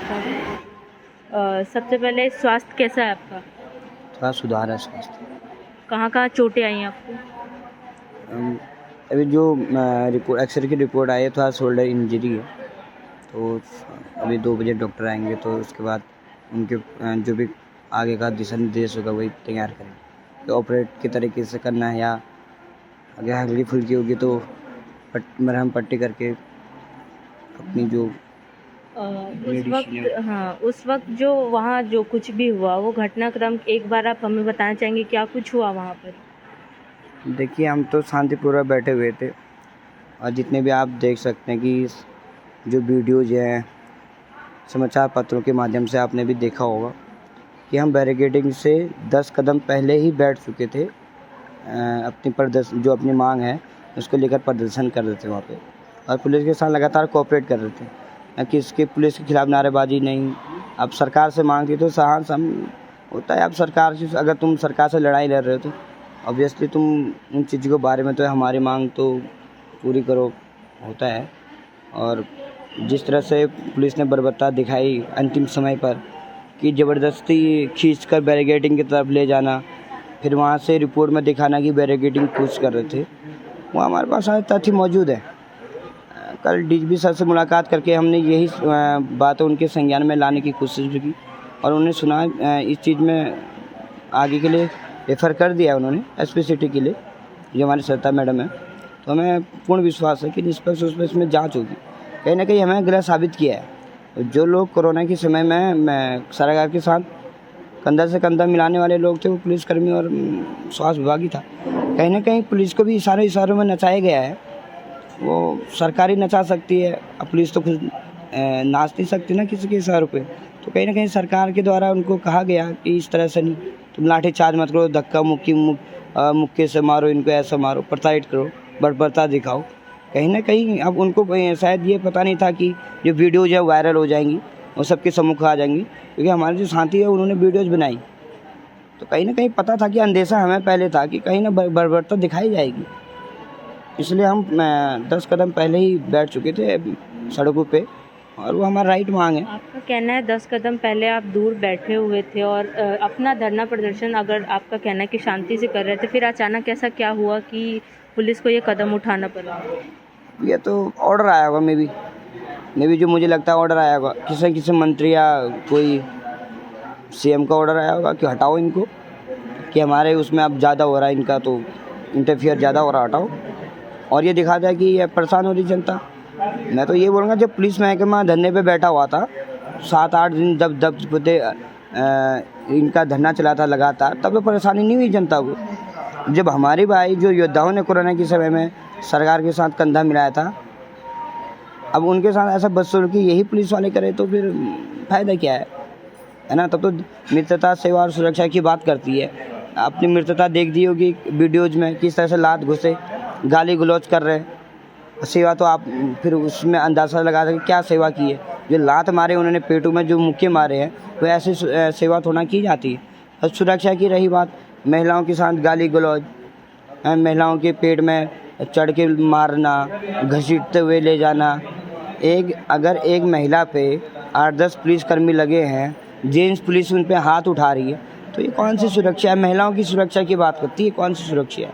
सबसे पहले स्वास्थ्य कैसा है आपका? थोड़ा सुधार है स्वास्थ्य। कहाँ कहाँ चोटें आई हैं आपको? अभी जो रिपोर्ट एक्सरे की रिपोर्ट आई है, थोड़ा शोल्डर इंजरी है। तो अभी 2 बजे डॉक्टर आएंगे, तो उसके बाद उनके जो भी आगे का दिशा निर्देश होगा वही तैयार करेंगे कि ऑपरेट के तरीके से करना है, या अगर हल्की फुल्की होगी तो मरहम पट्टी करके अपनी जो उस वक्त जो वहाँ जो कुछ भी हुआ वो घटनाक्रम एक बार आप हमें बताना चाहेंगे, क्या कुछ हुआ वहाँ पर? देखिए, हम तो शांतिपूर्वक बैठे हुए थे, और जितने भी आप देख सकते हैं कि जो वीडियोज़ हैं, समाचार पत्रों के माध्यम से आपने भी देखा होगा कि हम बैरिकेडिंग से 10 कदम पहले ही बैठ चुके थे। जो अपनी मांग है उसको लेकर प्रदर्शन कर रहे थे वहाँ पे, और पुलिस के साथ लगातार कोऑपरेट कर रहे थे, न कि इसके पुलिस के खिलाफ नारेबाजी नहीं। अब सरकार से मांगती तो साहस हम होता है। अब सरकार से, अगर तुम सरकार से लड़ाई लड़ रहे हो तो ऑब्वियसली तुम उन चीज़ों के बारे में तो हमारी मांग तो पूरी करो, होता है। और जिस तरह से पुलिस ने बर्बरता दिखाई अंतिम समय पर कि ज़बरदस्ती खींचकर बैरिकेडिंग की तरफ ले जाना, फिर वहाँ से रिपोर्ट में दिखाना कि बैरिकेडिंग पुश कर रहे थे, वो हमारे पास सारे तथ्य मौजूद है। कल डीजीपी सर से मुलाकात करके हमने यही बातें उनके संज्ञान में लाने की कोशिश भी की, और उन्होंने सुना इस चीज़ में आगे के लिए रेफ़र कर दिया उन्होंने एसपी सिटी के लिए, जो हमारी सरिता मैडम है। तो हमें पूर्ण विश्वास है कि निष्पक्ष रूप से इसमें जाँच होगी। कहीं ना कहीं हमें गलत साबित किया है। जो लोग कोरोना के समय में सरकार के साथ कंधा से कंधा मिलाने वाले लोग थे, वो पुलिसकर्मी और स्वास्थ्य विभाग ही था। कहीं ना कहीं पुलिस को भी इशारों में नचाया गया है। वो सरकारी नचा सकती है, अब पुलिस तो खुद नाच नहीं सकती ना किसी के इशारों पे। तो कहीं ना कहीं सरकार के द्वारा उनको कहा गया कि इस तरह से नहीं, तुम लाठी चार्ज मत करो, धक्का मुक्के से मारो, इनको ऐसा मारो, प्रताड़ित करो, बर्बरता दिखाओ। कहीं ना कहीं अब उनको शायद ये पता नहीं था कि जो वीडियोज़ है वायरल हो जाएंगी और सबके सम्मुख आ जाएंगी, क्योंकि हमारे जो साथी है उन्होंने वीडियोज़ बनाई। तो कहीं ना कहीं पता था कि अंदेशा हमें पहले था कि कहीं ना बर्बरता दिखाई जाएगी, इसलिए हम 10 कदम पहले ही बैठ चुके थे सड़कों पे, और वो हमारा राइट मांग है। आपका कहना है 10 कदम पहले आप दूर बैठे हुए थे और अपना धरना प्रदर्शन, अगर आपका कहना है कि शांति से कर रहे थे, फिर अचानक ऐसा क्या हुआ कि पुलिस को ये कदम उठाना पड़ा? ये तो ऑर्डर आया होगा, मे बी जो मुझे लगता है ऑर्डर आया होगा किसी मंत्री या कोई सीएम का ऑर्डर आया होगा कि हटाओ इनको, कि हमारे उसमें अब ज़्यादा हो रहा है, इनका तो इंटरफियर ज़्यादा हो रहा, हटाओ। और ये दिखा जाए कि ये परेशान हो रही जनता। मैं तो ये बोलूँगा, जब पुलिस महकमा धरने पे बैठा हुआ था 7-8 दिन, दब इनका धरना चला था लगातार, तब तो परेशानी नहीं हुई जनता को। जब हमारे भाई जो योद्धाओं ने कोरोना के समय में सरकार के साथ कंधा मिलाया था, अब उनके साथ ऐसा बदसलूकी यही पुलिस वाले करे तो फिर फ़ायदा क्या है ना? तब तो मित्रता, सेवा और सुरक्षा की बात करती है। अपनी मित्रता देख दी होगी वीडियोज़ में, किस तरह से लात घुसे, गाली गलौज कर रहे हैं। सेवा तो आप फिर उसमें अंदाज़ा लगा सकें क्या सेवा की है। जो लात मारे उन्होंने पेटों में, जो मुक्के मारे हैं, वो ऐसी सेवा थोड़ा की जाती है। और सुरक्षा की रही बात, महिलाओं के साथ गाली गलौज, महिलाओं के पेट में चढ़ के मारना, घसीटते हुए ले जाना। अगर एक महिला पे 8-10 पुलिसकर्मी लगे हैं, जेंट्स पुलिस उन पे हाथ उठा रही है, तो ये कौन सी सुरक्षा है? महिलाओं की सुरक्षा की बात करती है, कौन सी सुरक्षा है?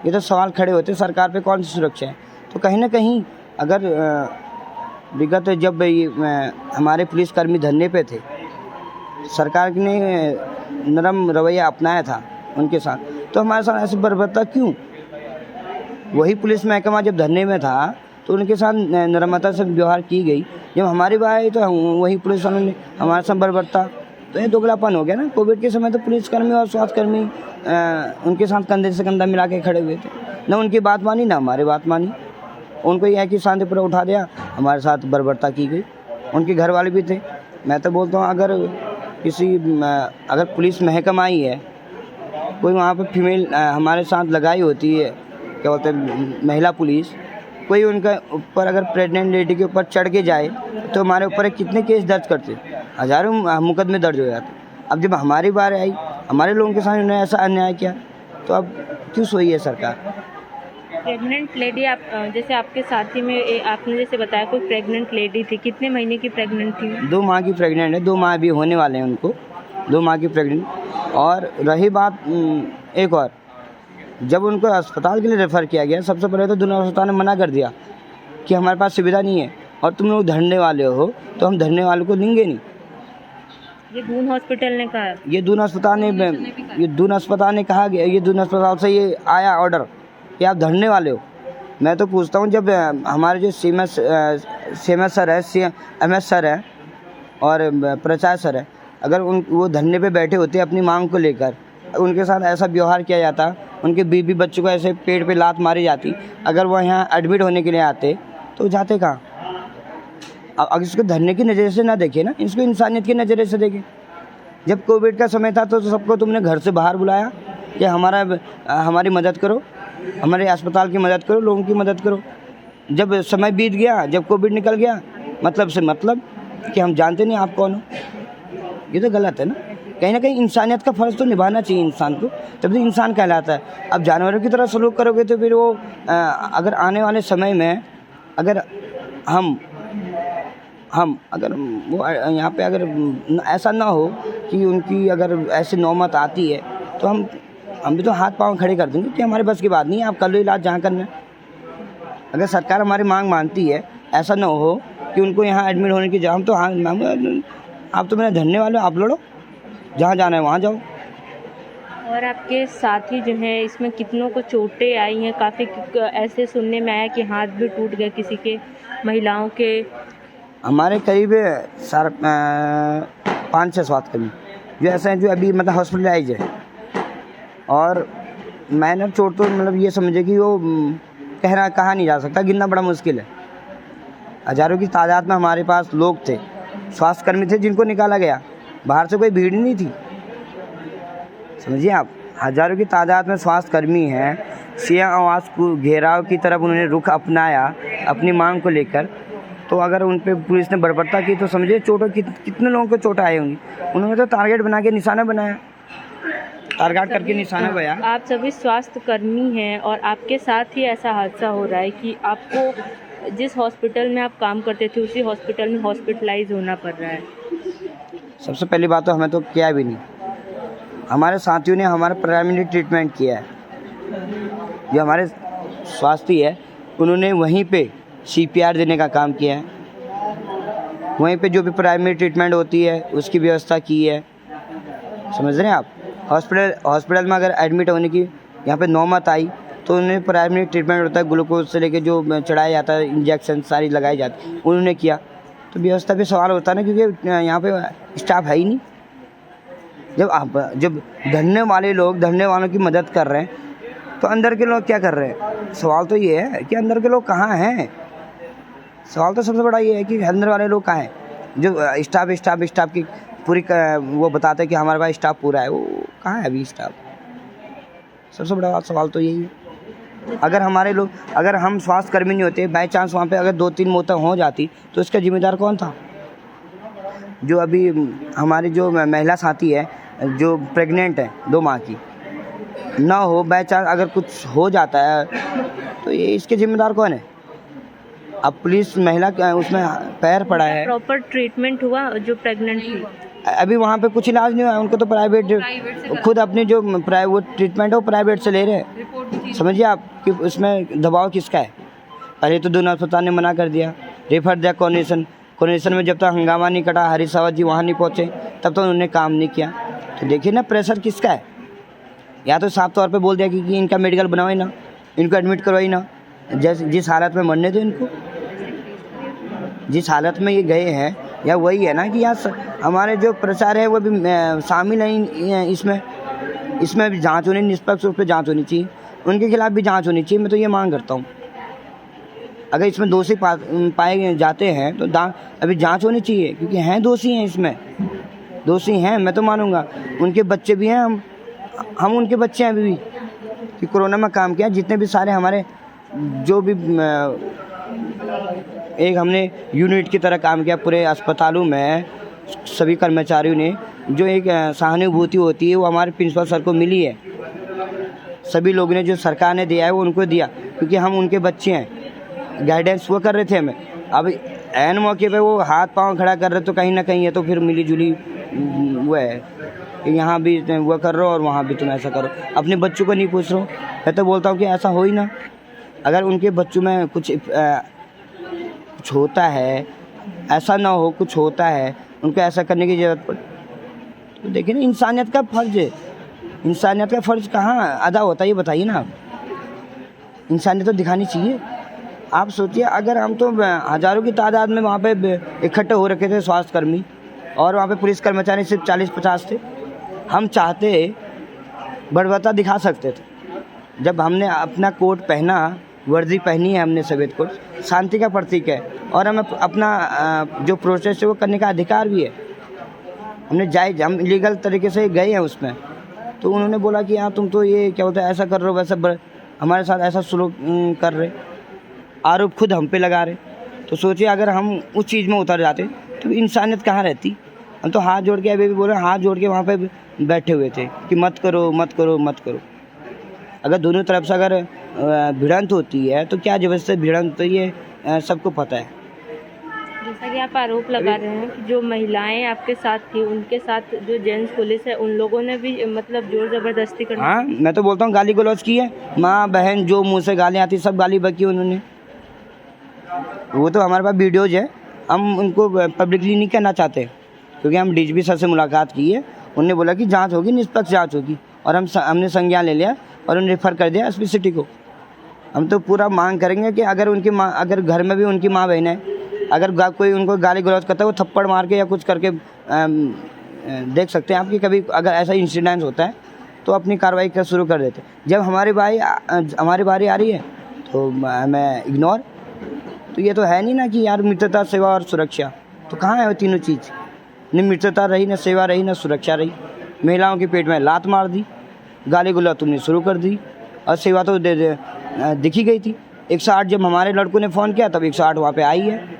ये तो सवाल खड़े होते हैं, सरकार पे कौन सी सुरक्षा है? तो कहीं ना कहीं अगर विगत जब हमारे पुलिसकर्मी धरने पे थे, सरकार ने नरम रवैया अपनाया था उनके साथ, तो हमारे साथ ऐसी बर्बरता क्यों? वही पुलिस महकमा जब धरने में था तो उनके साथ नरमता से व्यवहार की गई, जब हमारी बात आई तो वही पुलिस वालों ने हमारे साथ बर्बरता। तो ये दोगलापन हो गया ना। कोविड के समय तो पुलिसकर्मी और स्वास्थ्यकर्मी उनके साथ कंधे से कंधा मिला के खड़े हुए थे, ना उनकी बात मानी ना हमारी बात मानी। उनको यह है कि शांतिपूर्वक उठा दिया, हमारे साथ बर्बरता की गई। उनके घर वाले भी थे। मैं तो बोलता हूँ, अगर पुलिस महकमा ही है, कोई वहाँ पर फीमेल हमारे साथ लगाई होती है, क्या बोलते हैं, महिला पुलिस, कोई उनका ऊपर अगर प्रेग्नेंट लेडी के ऊपर चढ़ के जाए तो हमारे ऊपर कितने केस दर्ज करते, हज़ारों मुकदमे दर्ज हो जाते। अब जब हमारी बार आई, हमारे लोगों के साथ उन्होंने ऐसा अन्याय किया, तो अब क्यों सोई है सरकार? प्रेग्नेंट लेडी आप जैसे आपके साथी में आपने जैसे बताया कोई प्रेग्नेंट लेडी थी, कितने महीने की प्रेग्नेंट थी? 2 माह की प्रेग्नेंट है, 2 माह अभी होने वाले हैं उनको, 2 माह की प्रेग्नेंट। और रही बात एक और, जब उनको अस्पताल के लिए रेफ़र किया गया, सबसे पहले तो दून अस्पताल ने मना कर दिया कि हमारे पास सुविधा नहीं है और तुम लोग धरने वाले हो तो हम धरने वालों को देंगे नहीं। ये दून हॉस्पिटल ने कहा है। ये दून अस्पताल ने कहा गया, ये दून अस्पताल से ये आया ऑर्डर कि आप धरने वाले हो। मैं तो पूछता हूँ, जब हमारे जो सीएमएस सर है, एमएस सर है और प्रचार सर है, अगर वो धरने पे बैठे होते अपनी मांग को लेकर, उनके साथ ऐसा व्यवहार किया जाता, उनके बीवी बच्चों को ऐसे पेट पे लात मारी जाती, अगर वो यहाँ एडमिट होने के लिए आते तो जाते कहाँ? अब अगर इसको धरने की नज़र से ना देखे ना, इसको इंसानियत की नज़र से देखे। जब कोविड का समय था तो सबको तुमने घर से बाहर बुलाया कि हमारी मदद करो, हमारे अस्पताल की मदद करो, लोगों की मदद करो। जब समय बीत गया, जब कोविड निकल गया, मतलब से मतलब कि हम जानते नहीं आप कौन हो, ये तो गलत है ना। कहीं ना कहीं इंसानियत का फ़र्ज़ तो निभाना चाहिए इंसान को, तब तो इंसान कहलाता है। अब जानवरों की तरह सलूक करोगे तो फिर वो अगर आने वाले समय में अगर हम अगर वो यहाँ पे अगर ऐसा ना हो कि उनकी अगर ऐसी नौबत आती है तो हम भी तो हाथ पांव खड़े कर देंगे कि हमारे बस की बात नहीं है, आप कर लो इलाज जहाँ करना है। अगर सरकार हमारी मांग मानती है, ऐसा ना हो कि उनको यहाँ एडमिट होने की जगह, हम तो आप तो मेरे धरने वाले, आप लड़ो, जहाँ जाना है वहाँ जाओ। और आपके साथी जो हैं, इसमें कितनों को चोटें आई हैं? काफ़ी ऐसे सुनने में आया कि हाथ भी टूट गए किसी के, महिलाओं के। हमारे करीब 5-6 स्वास्थ्यकर्मी जो ऐसे हैं जो अभी मतलब हॉस्पिटलाइज है, और माइनर चोट तो मतलब ये समझे कि वो कहा नहीं जा सकता, गिनना बड़ा मुश्किल है। हज़ारों की तादाद में हमारे पास लोग थे, स्वास्थ्यकर्मी थे जिनको निकाला गया, बाहर से कोई भीड़ नहीं थी, समझिए आप। हज़ारों की तादाद में स्वास्थ्यकर्मी हैं, सीएम आवास को घेराव की तरफ उन्होंने रुख अपनाया अपनी मांग को लेकर। तो अगर उन पे पुलिस ने बर्बरता की तो समझिए चोटों कितने लोगों को चोट आई होंगी। उन्होंने तो टारगेट बना के निशाना बनाया, टारगेट करके निशाना बनाया। आप सभी स्वास्थ्य कर्मी हैं और आपके साथ ही ऐसा हादसा हो रहा है कि आपको जिस हॉस्पिटल में आप काम करते थे उसी हॉस्पिटल में हॉस्पिटलाइज होना पड़ रहा है। सबसे पहली बात तो हमें तो किया भी नहीं, हमारे साथियों ने हमारा प्राइमरी ट्रीटमेंट किया है। जो हमारे स्वास्थ्य है उन्होंने वहीं पे CPR देने का काम किया है, वहीं पे जो भी प्राइमरी ट्रीटमेंट होती है उसकी व्यवस्था की है, समझ रहे हैं आप। हॉस्पिटल में अगर एडमिट होने की यहाँ पे नौबत आई तो उन्होंने प्राइमरी ट्रीटमेंट होता है, ग्लूकोज से लेके जो चढ़ाया जाता है, इंजेक्शन सारी लगाई जाती, उन्होंने किया। तो व्यवस्था पे सवाल होता है ना, क्योंकि यहाँ पे स्टाफ है ही नहीं। जब धरने वाले लोग धरने वालों की मदद कर रहे हैं तो अंदर के लोग क्या कर रहे हैं? सवाल तो ये है कि अंदर के लोग कहाँ हैं। सवाल तो सबसे बड़ा ये है कि अंदर वाले लोग कहाँ हैं, जो स्टाफ की पूरी वो बताते हैं कि हमारे पास स्टाफ पूरा है, वो कहाँ है अभी स्टाफ? सबसे बड़ा सवाल तो यही है। अगर हम स्वास्थ्य कर्मी नहीं होते, बाई चांस वहाँ पे अगर 2-3 मौतें हो जाती तो इसका जिम्मेदार कौन था? जो अभी हमारी जो महिला साथी है जो प्रेग्नेंट है 2 माह की, ना हो बाई चांस अगर कुछ हो जाता है तो ये इसके जिम्मेदार कौन है? अब पुलिस महिला उसमें पैर पड़ा है। प्रॉपर ट्रीटमेंट हुआ जो प्रेग्नेंट थी? अभी वहाँ पे कुछ इलाज नहीं हुआ, उनको तो प्राइवेट खुद अपनी जो प्राइवेट ट्रीटमेंट है वो प्राइवेट से ले रहे हैं। समझिए आप कि उसमें दबाव किसका है। पहले तो दून अस्पताल ने मना कर दिया, रेफर दिया कोऑर्डिनेशन में, जब तक हंगामा नहीं कटा, हरीश रावत जी वहाँ नहीं पहुँचे, तब तक उन्होंने काम नहीं किया। तो देखिए ना प्रेशर किसका है। या तो साफ तौर पे बोल दिया कि इनका मेडिकल बनवाई ना, इनको एडमिट करवाई ना, जैसे जिस हालत में मरने दो इनको, जिस हालत में ये गए हैं। या वही है ना कि यहाँ हमारे जो प्रचार है वो भी शामिल है इसमें भी जांच होनी, निष्पक्ष रूप से जांच होनी चाहिए, उनके खिलाफ भी जांच होनी चाहिए। मैं तो ये मांग करता हूँ, अगर इसमें दोषी पाए जाते हैं तो अभी जांच होनी चाहिए, क्योंकि हैं दोषी हैं, इसमें दोषी हैं, मैं तो मानूंगा। उनके बच्चे भी हैं, हम उनके बच्चे हैं अभी भी, कि कोरोना में काम किया। जितने भी सारे हमारे जो भी एक हमने यूनिट की तरह काम किया पूरे अस्पतालों में, सभी कर्मचारियों ने, जो एक सहानुभूति होती है वो हमारे प्रिंसिपल सर को मिली है। सभी लोगों ने जो सरकार ने दिया है वो उनको दिया। क्योंकि हम उनके बच्चे हैं, गाइडेंस वो कर रहे थे हमें। अब ऐन मौके पे वो हाथ पांव खड़ा कर रहे तो कहीं ना कहीं ये तो फिर मिली जुली वो है कि यहाँ भी वो कर रहे हो और वहाँ भी तुम ऐसा करो, अपने बच्चों को नहीं पूछ रहे हो। मैं तो बोलता हूँ कि ऐसा हो ही ना, अगर उनके बच्चों में कुछ होता है, ऐसा ना हो, कुछ होता है, उनको ऐसा करने की ज़रूरत पड़े तो देखिए ना, इंसानियत का फ़र्ज़ है, इंसानियत का फ़र्ज़ कहाँ अदा होता है ये बताइए ना आप। इंसानियत तो दिखानी चाहिए। आप सोचिए, अगर हम तो हज़ारों की तादाद में वहाँ पे इकट्ठे हो रखे थे स्वास्थ्यकर्मी, और वहाँ पे पुलिस कर्मचारी सिर्फ 40-50 थे, हम चाहते बर्बरता दिखा सकते थे। जब हमने अपना कोट पहना, वर्दी पहनी है हमने, सफ़ेद कोट शांति का प्रतीक है, और हमें अपना जो प्रोसेस है वो करने का अधिकार भी है। हमने हम लीगल तरीके से गए हैं उसमें, तो उन्होंने बोला कि हाँ तुम तो ये क्या होता है, ऐसा कर रहे हो, वैसा हमारे साथ ऐसा सलूक कर रहे, आरोप खुद हम पे लगा रहे। तो सोचिए, अगर हम उस चीज़ में उतर जाते तो इंसानियत कहाँ रहती। हम तो हाथ जोड़ के, अभी भी बोल रहे हैं, हाथ जोड़ के वहाँ पे बैठे हुए थे कि मत करो मत करो मत करो। अगर दोनों तरफ से अगर भिड़ंत होती है तो क्या जबरदस्त से भिड़ंत, तो ये सबको पता है। जैसा कि आप आरोप लगा रहे हैं कि जो महिलाएं आपके साथ थी, उनके साथ जो जेंट्स पुलिस है, उन लोगों ने भी मतलब जोर ज़बरदस्ती करना। हाँ, मैं तो बोलता हूँ गाली गलौज की है, माँ बहन जो मुँह से गालियाँ आती सब गाली बकी उन्होंने। वो तो हमारे पास वीडियोज़ है, हम उनको पब्लिकली नहीं कहना चाहते क्योंकि हम डीजीपी सर से मुलाकात की है। उन्होंने बोला कि जांच होगी, निष्पक्ष जांच होगी, और हमने संज्ञान ले लिया और उन्हें रेफ़र कर दिया एसपी सिटी को। हम तो पूरा मांग करेंगे कि अगर उनकी माँ, अगर घर में भी उनकी माँ बहन है, अगर कोई उनको गाली गलौज करता है, वो थप्पड़ मार के या कुछ करके देख सकते हैं आप कि कभी अगर ऐसा इंसिडेंट होता है तो अपनी कार्रवाई कर शुरू कर देते। जब हमारी बारी आ रही है तो मैं इग्नोर, तो ये तो है नहीं ना कि यार मित्रता, सेवा और सुरक्षा, तो कहाँ है वो तीनों चीज़। न मित्रता रही, न सेवा रही, न सुरक्षा रही। महिलाओं के पेट में लात मार दी, गाली गलौज तुमने शुरू कर दी, और सेवा तो दिखी गई थी। 108 जब हमारे लड़कों ने फ़ोन किया तब 108 वहाँ पे आई है।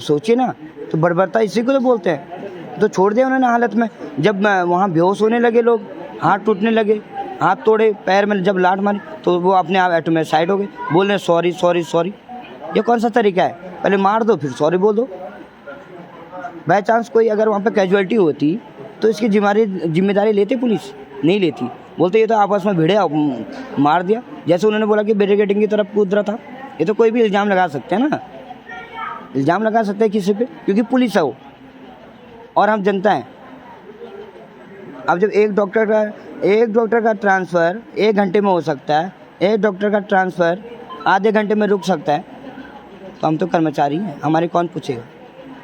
सोचिए ना, तो बर्बरता इसी को तो बोलते हैं। तो छोड़ दिया उन्होंने हालत में। जब वहाँ बेहोश होने लगे लोग, हाथ टूटने लगे, हाथ तोड़े, पैर में जब लात मारी तो वो अपने आप ऑटोमेटिक साइड हो गए, बोल रहे सॉरी सॉरी सॉरी। ये कौन सा तरीका है? पहले मार दो फिर सॉरी बोल दो। बाई चांस कोई अगर वहाँ पे कैजुअलिटी होती तो इसकी जिम्मेदारी लेते पुलिस? नहीं लेती, बोलते ये तो आपस में भिड़े, मार दिया। जैसे उन्होंने बोला कि बैरिकेडिंग की तरफ कूद रहा था, ये तो कोई भी इल्ज़ाम लगा सकते हैं ना, इल्ज़ाम लगा सकते हैं किसी पे, क्योंकि पुलिस है वो और हम जनता हैं। अब जब एक डॉक्टर का ट्रांसफ़र 1 घंटे में हो सकता है, एक डॉक्टर का ट्रांसफ़र आधे घंटे में रुक सकता है, तो हम तो कर्मचारी हैं, हमारे कौन पूछेगा?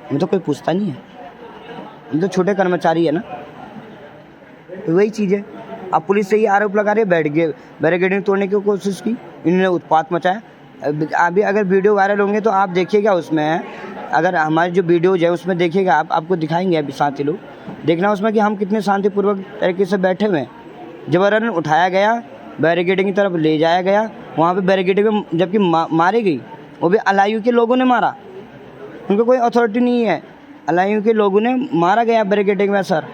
हमें तो कोई पूछता नहीं है, हम तो छोटे कर्मचारी है ना। तो वही चीज़ है। अब पुलिस से ये आरोप लगा रहे, बैरिकेडिंग तोड़ने की कोशिश की, इन्होंने उत्पात मचाया। अभी अगर वीडियो वायरल होंगे तो आप देखिएगा, उसमें अगर हमारी जो वीडियोज़ है उसमें देखिएगा, आपको दिखाएंगे अभी साथी लोग, देखना उसमें कि हम कितने शांतिपूर्वक तरीके से बैठे हुए हैं। जबरन उठाया गया, बैरिकेडिंग की तरफ ले जाया गया, वहाँ पे बैरिकेडिंग में जबकि मारी गई, वो भी अलायू के लोगों ने मारा, उनको कोई अथॉरिटी नहीं है, अलायू के लोगों ने मारा गया बैरिकेडिंग में। सर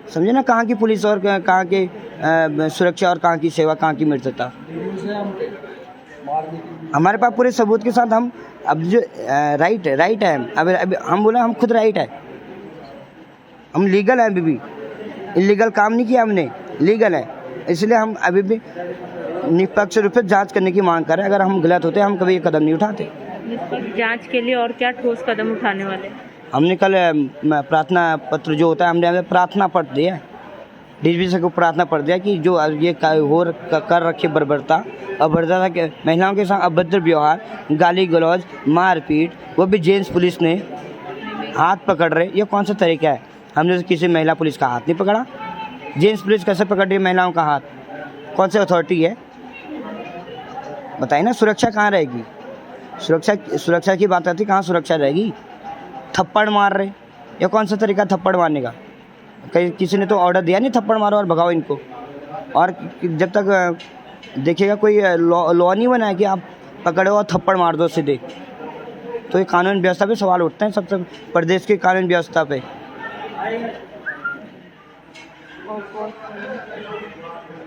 समझे ना, कहाँ की पुलिस और कहाँ के सुरक्षा और कहाँ की सेवा, कहाँ की मित्रता। हमारे पास पूरे सबूत के साथ हम अब जो राइट है, अब हम बोले हम खुद राइट है, हम लीगल हैं, अभी भी इलीगल काम नहीं किया हमने, लीगल है, इसलिए हम अभी भी निष्पक्ष रूप से जांच करने की मांग कर रहे हैं। अगर हम गलत होते हम कभी ये कदम नहीं उठाते। निष्पक्ष जांच के लिए और क्या ठोस कदम उठाने वाले? हमने कल प्रार्थना पत्र जो होता है, हमने प्रार्थना पत्र दिया, डीजीपी से को प्रार्थना पत्र दिया कि जो ये कर रखे बर्बरता, अभद्रता के महिलाओं के साथ अभद्र व्यवहार, गाली गलौज, मारपीट, वो भी जेंट्स पुलिस ने हाथ पकड़ रहे, ये कौन सा तरीका है? हमने तो किसी महिला पुलिस का हाथ नहीं पकड़ा, जेंट्स पुलिस कैसे पकड़ रही है महिलाओं का हाथ? कौन सी अथॉरिटी है बताइए ना? सुरक्षा कहाँ रहेगी? सुरक्षा की बात आती, कहाँ सुरक्षा रहेगी? थप्पड़ मार रहे, ये कौन सा तरीका थप्पड़ मारने का? कहीं किसी ने तो ऑर्डर दिया नहीं थप्पड़ मारो और भगाओ इनको। और जब तक देखिएगा कोई लॉ नहीं बना है कि आप पकड़ो और थप्पड़ मार दो सीधे, तो ये कानून व्यवस्था पे सवाल उठते हैं, सबसे प्रदेश की कानून व्यवस्था पे।